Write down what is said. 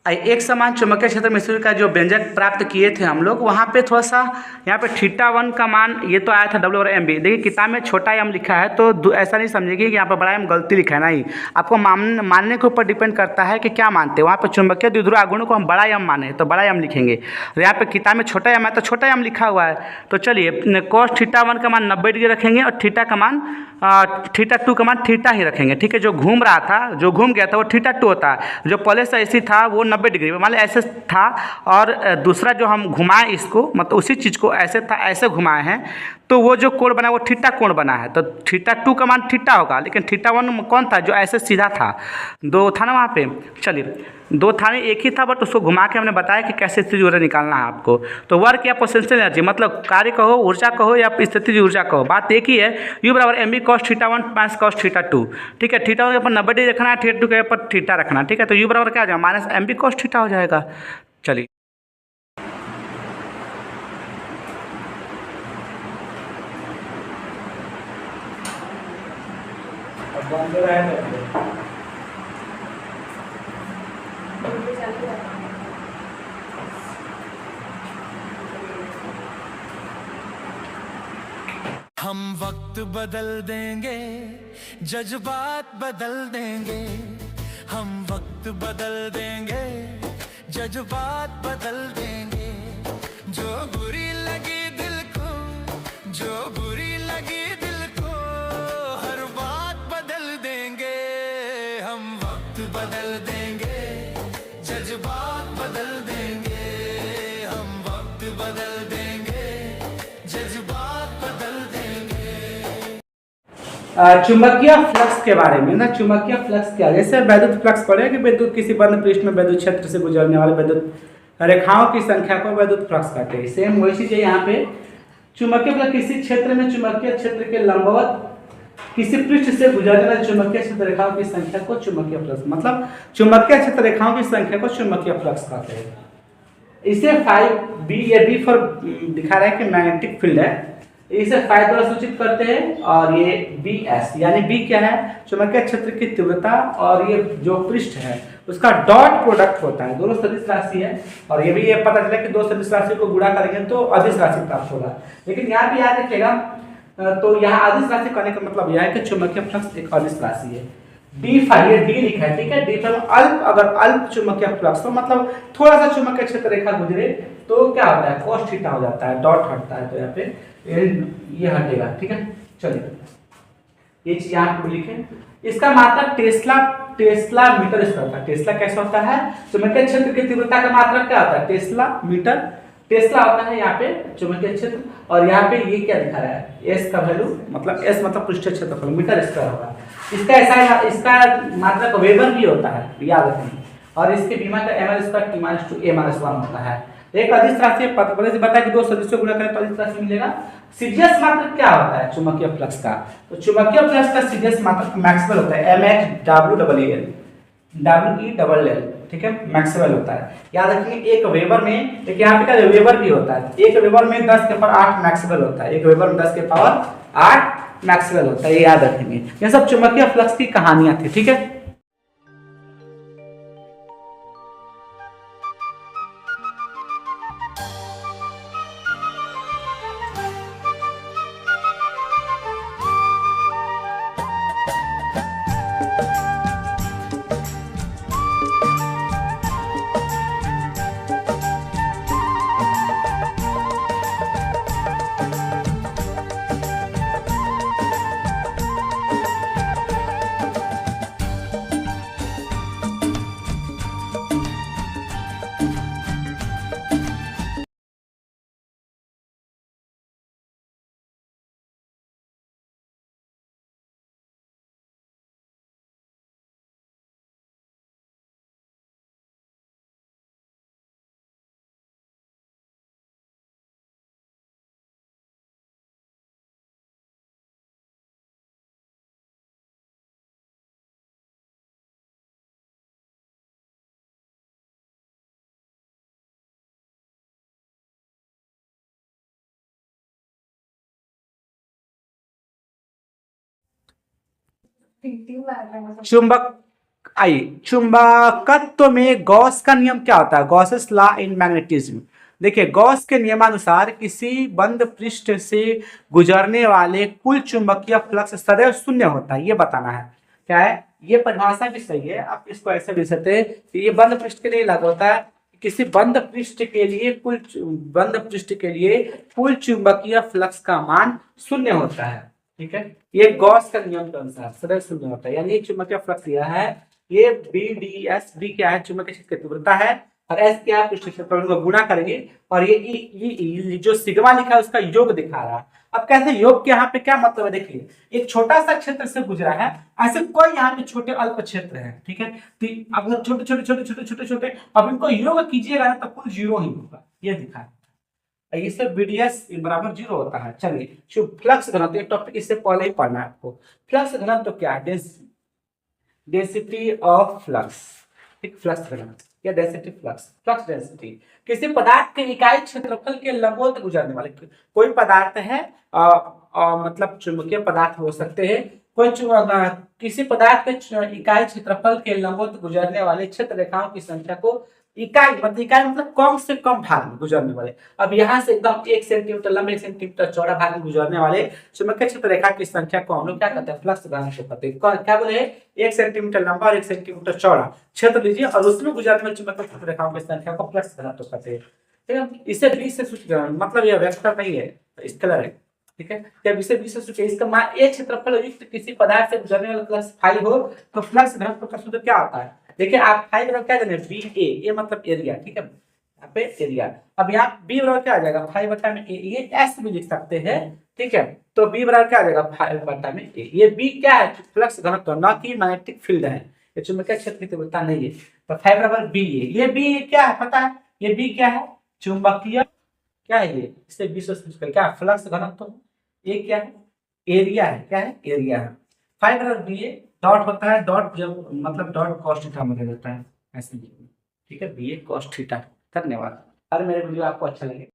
एक समान चुंबकीय क्षेत्र में स्थिति का जो व्यंजक प्राप्त किए थे हम लोग, वहाँ पे थोड़ा सा यहाँ पे थीटा वन का मान ये तो आया था W/MB। देखिए किताब में छोटा एम लिखा है, तो ऐसा नहीं समझिए कि यहाँ पर बड़ा एम गलती लिखा है, नहीं। आपको मानने के ऊपर डिपेंड करता है कि क्या मानते हैं। वहाँ पर चुंबकीय द्विध्रुव आघूर्ण को हम बड़ा एम माने तो बड़ा एम लिखेंगे, और यहाँ पर किताब में छोटा एम है तो छोटा एम लिखा हुआ है। तो चलिए कॉस थीटा वन का मान 90 डिग्री रखेंगे, और थीटा का मान थीटा टू का मान थीटा ही रखेंगे, ठीक है। जो घूम रहा था, जो घूम गया था वो थीटा टू होता है, जो पहले से ऐसी था वो 90 डिग्री मान लो ऐसे था, और दूसरा जो हम घुमाएं इसको, मतलब उसी चीज़ को ऐसे था ऐसे घुमाए हैं, तो वो जो कोण बना वो थीटा कोण बना है। तो थीटा टू का मान थीटा होगा, लेकिन थीटा वन कौन था, जो ऐसे सीधा था, दो था ना वहाँ पे। चलिए दो था नहीं, एक ही था, बट उसको घुमा के हमने बताया कि कैसे स्थिति ऊर्जा निकालना है आपको। तो वर्क या पोटेंशियल एनर्जी, मतलब कार्य कहो, ऊर्जा कहो, या स्थितिज ऊर्जा कहो, बात एक ही है। U/MB cos theta one minus cos theta two, ठीक है। थीटा वन के ऊपर 90 डिग्री रखना है, थीटा टू के ऊपर थीटा रखना है, ठीक है। तो U बराबर क्या आ जाएगा, -MB cos थीटा हो जाएगा। चलिए हम वक्त बदल देंगे, जज्बात बदल देंगे। हम वक्त बदल देंगे, जज्बात बदल देंगे। जो बुरी लगी दिल को, जो बुरी लगी दिल को, हर बात बदल देंगे। हम वक्त बदल देंगे, जज्बात बदल देंगे। हम वक्त बदल देंगे, जज्बात बदल देंगे। चुंबकीय फ्लक्स के बारे में ना, चुंबकीय फ्लक्स क्या, जैसे वैद्युत फ्लक्स पढ़े कि विद्युत किसी बंद पृष्ठ में वैद्युत क्षेत्र से गुजरने वाले वैद्युत रेखाओं की संख्या को वैद्युत फ्लक्स कहते हैं। सेम वही चीज है यहाँ पे। चुंबकीय फ्लक्स किसी क्षेत्र में चुंबकीय क्षेत्र के लंबवत किसी पृष्ठ से गुजरने वाले चुंबकीय क्षेत्र रेखाओं की संख्या को चुंबकीय फ्लक्स, मतलब चुंबकीय क्षेत्र रेखाओं की संख्या को चुंबकीय फ्लक्स कहते हैं। इसे 5B, ये B फॉर दिखा रहा है कि मैग्नेटिक फील्ड है, इसे फाइ द्वारा सूचित करते हैं। और ये BS, यानी B क्या है, चुंबकीय क्षेत्र की तीव्रता, और ये जो पृष्ठ है उसका डॉट प्रोडक्ट होता है। दोनों सदिश राशि है, और ये भी ये पता चला कि दो सदिश राशि को गुणा करेंगे तो अदिश राशि प्राप्त होगा। लेकिन यहाँ भी याद रखिएगा, तो यहाँ अदिश राशि करने का मतलब यह है कि चुंबकीय फ्लक्स एक अदिश राशि है। D फाइ, ये D लिखा है, ठीक है। D फाइ अल्प, अगर अल्प चुंबकीय फ्लक्स, तो मतलब थोड़ा सा चुंबकीय क्षेत्र रेखा गुजरे तो क्या होता है, cos थीटा हो जाता है, डॉट हटता है, तो यहाँ पे ये हटेगा, ठीक है। चलिए ये चीज यहाँ पे लिखें। इसका मात्रक टेस्ला मीटर स्क्वायर था। टेस्ला कैसा होता है, चुंबकीय क्षेत्र की तीव्रता का मात्रक क्या होता है, टेस्ला मीटर। टेस्ला होता है यहाँ पे चुंबकीय क्षेत्र, और यहाँ पे ये क्या दिखा रहा है, एस का वैल्यू, मतलब एस मतलब पृष्ठीय क्षेत्रफल, मीटर स्क्वायर होगा। इसका ऐसा, इसका मात्रक वेबर भी होता है, याद रखें। और इसके बीमा का ml स्क्वायर T-2a-1 होता है। एक अदिश राशि पहले से बता कि दो सदिशों गुणा करें तो अदिश राशि मिलेगा। सीजीएस मात्रक क्या होता है चुंबकीय फ्लक्स का, तो चुंबकीय फ्लक्स का सीजीएस मात्रक मैक्सवेल होता है, MXWEL, ठीक है, मैक्सवेल होता है। याद रखिए एक वेबर में, एक यहाँ पे क्या वेबर भी होता है, एक वेबर में 10 के पावर 8 मैक्सवेल होता है, एक वेबर में 10 के पावर 8 मैक्सवेल होता है, ये याद रखेंगे। ये सब चुंबकीय फ्लक्स की कहानियां थी, ठीक है। चुंबक आइए, चुंबकत्व में गॉस का नियम क्या होता है? Gauss's law in magnetism. देखिए, गॉस के नियमानुसार किसी बंद पृष्ठ से गुजरने वाले कुल चुंबकीय फ्लक्स सदैव शून्य होता है, ये बताना है। क्या है? ये परिभाषा भी सही है, आप इसको ऐसे लिख सकते हैं कि ये बंद पृष्ठ के लिए लागू होता है। किसी बंद पृष्ठ के लिए कुल चुंबकीय फ्लक्स का मान शून्य होता है। ठीक है, ये गॉस का नियम के अनुसार सदैव शून्य होता है। यानी चुंबकीय फ्लक्स यह है, ये BDS, बी क्या है? चुंबकीय क्षेत्र की तीव्रता है, और एस क्या है? पृष्ठ क्षेत्रफल को गुणा करेंगे, और ये ई जो सिग्मा लिखा है उसका योग दिखा रहा है। अब कैसे योग के यहाँ पे क्या मतलब है? देखिए, एक छोटा सा क्षेत्र से गुजरा है, ऐसे कोई यहाँ पे छोटे अल्प क्षेत्र है। ठीक है, तो अब छोटे छोटे छोटे छोटे छोटे छोटे, अब इनको योग कीजिएगा ना तो कुल 0 ही होगा, ये दिखा है। इससे BDS बराबर 0 होता है। चलिए, फ्लक्स घनत्व, एक टॉपिक इससे पहले ही पढ़ना है आपको। फ्लक्स घनत्व क्या है? Density of flux. ठीक, फ्लक्स घनत्व या डेंसिटी फ्लक्स डेंसिटी किसी पदार्थ के इकाई क्षेत्रफल के लंबवत गुजरने वाले, कोई पदार्थ है मतलब चुंबकीय पदार्थ हो सकते हैं, किसी पदार्थ के इकाई क्षेत्रफल के लंबवत गुजरने वाले क्षेत्र रेखाओं की संख्या को इकाई मतलब कम से कम भाग में गुजरने वाले। अब यहाँ से एकदम 1 सेंटीमीटर लंबे 1 सेंटीमीटर चौड़ा भाग में गुजरने वाले चुंबकीय क्षेत्र रेखा की संख्या को हम लोग क्या कहते हैं? फ्लक्स घनत्व कहते हैं। क्या बोले? 1 सेंटीमीटर लंबा और 1 सेंटीमीटर चौड़ा क्षेत्र लीजिए, और उसमें गुजरने वाले चुंबकीय क्षेत्र रेखाओं की संख्या को फ्लक्स घनत्व कहते हैं। ठीक है, इसे 20 से सूचित, मतलब यह वेक्टर नहीं है, स्केलर है। ठीक है, जब इसे 20 से सूचित, इसका मान एक क्षेत्रफल युक्त किसी पदार्थ से गुजरने वाला फ्लक्स फाई हो तो फ्लक्स घनत्व का सूत्र क्या होता है? देखिए, आप फाई बराबर क्या जाने? BA, ये मतलब एरिया। ठीक है, यहाँ पे एरिया। अब यहाँ B बराबर क्या आ जाएगा? 5/A, ये S भी लिख सकते हैं। ठीक है, तो B बराबर क्या आ जाएगा? 5/A। ये B क्या है? फ्लक्स घनत्व, ना कि मैग्नेटिक फील्ड है, ये चुंबकीय क्षेत्र की तीव्रता नहीं है। तो 5 बराबर B है। ये B क्या है पता है? ये B क्या है? चुंबकीय क्या है? ये इससे 20 क्या है? फ्लक्स घनत्व। ये क्या है? एरिया है। क्या है? एरिया है। 5 बराबर BA, डॉट होता है, डॉट जब मतलब डॉट cos थीटा में जाता है ऐसे। ठीक है, BA cos थीटा। धन्यवाद। अगर मेरे वीडियो आपको अच्छा लगे